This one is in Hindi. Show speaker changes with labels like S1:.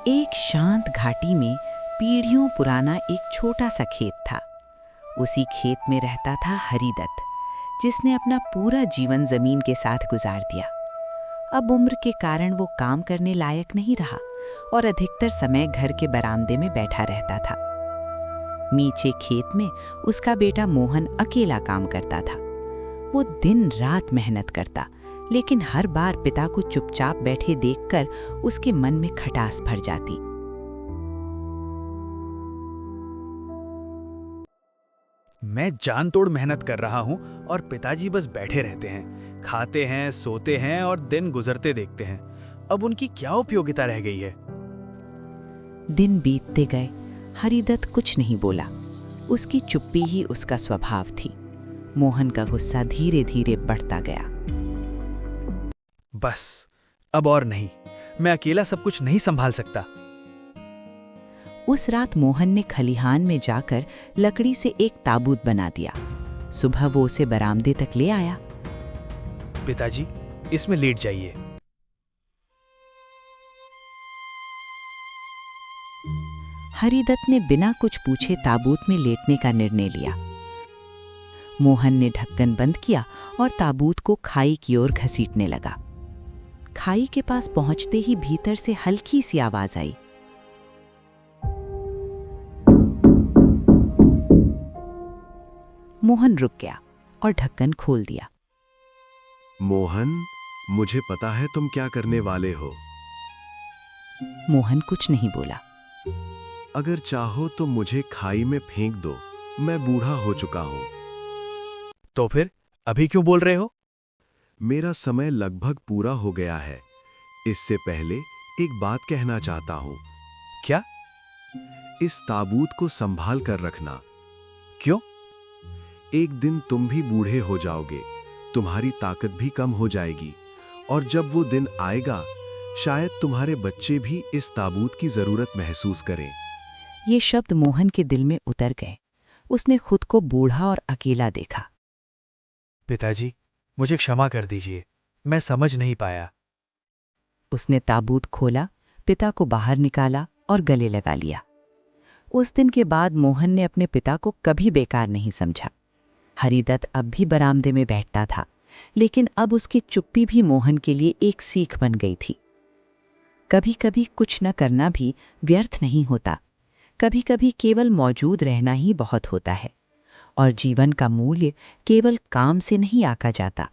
S1: एक शांत घाटी में पीढ़ियों पुराना एक छोटा सा खेत था। उसी खेत में रहता था हरिदत्त, जिसने अपना पूरा जीवन जमीन के साथ गुजार दिया। अब उम्र के कारण वो काम करने लायक नहीं रहा और अधिकतर समय घर के बरामदे में बैठा रहता था। नीचे खेत में उसका बेटा मोहन अकेला काम करता था। वो दिन रात मेहनत करता, लेकिन हर बार पिता को चुपचाप बैठे देखकर उसके मन में खटास भर जाती।
S2: मैं जान तोड़ मेहनत कर रहा हूँ और पिताजी बस बैठे रहते हैं, खाते हैं, सोते हैं और दिन गुजरते देखते हैं। अब उनकी क्या उपयोगिता रह गई है?
S1: दिन बीतते गए, हरिदत्त कुछ नहीं बोला। उसकी चुप्पी ही उसका स्वभाव थी। मोहन का गुस्सा धीरे धीरे बढ़ता गया।
S2: बस, अब और नहीं। मैं अकेला सब कुछ नहीं संभाल सकता।
S1: उस रात मोहन ने खलिहान में जाकर लकड़ी से एक ताबूत बना दिया। सुबह वो उसे बरामदे तक ले आया।
S2: पिताजी, इसमें लेट जाइए।
S1: हरिदत्त ने बिना कुछ पूछे ताबूत में लेटने का निर्णय लिया। मोहन ने ढक्कन बंद किया और ताबूत को खाई की ओर घसीटने लगा। खाई के पास पहुंचते ही भीतर से हल्की सी आवाज आई। मोहन रुक गया और ढक्कन खोल दिया।
S3: मोहन, मुझे पता है तुम क्या करने वाले हो।
S1: मोहन कुछ नहीं बोला।
S3: अगर चाहो तो मुझे खाई में फेंक दो, मैं बूढ़ा हो चुका हूं।
S2: तो फिर अभी क्यों बोल रहे हो?
S3: मेरा समय लगभग पूरा हो गया है। इससे पहले एक बात कहना चाहता हूं।
S2: क्या?
S3: इस ताबूत को संभाल कर रखना।
S2: क्यों?
S3: एक दिन तुम भी बूढ़े हो जाओगे, तुम्हारी ताकत भी कम हो जाएगी, और जब वो दिन आएगा, शायद तुम्हारे बच्चे भी इस ताबूत की जरूरत महसूस करें।
S1: ये शब्द मोहन के दिल में उतर गए। उसने खुद को बूढ़ा और अकेला देखा।
S2: पिताजी, मुझे क्षमा कर दीजिए, मैं समझ नहीं पाया।
S1: उसने ताबूत खोला, पिता को बाहर निकाला और गले लगा लिया। उस दिन के बाद मोहन ने अपने पिता को कभी बेकार नहीं समझा। हरिदत्त अब भी बरामदे में बैठता था, लेकिन अब उसकी चुप्पी भी मोहन के लिए एक सीख बन गई थी। कभी कभी कुछ न करना भी व्यर्थ नहीं होता। कभी कभी केवल मौजूद रहना ही बहुत होता है। और जीवन का मूल्य केवल काम से नहीं आंका जाता,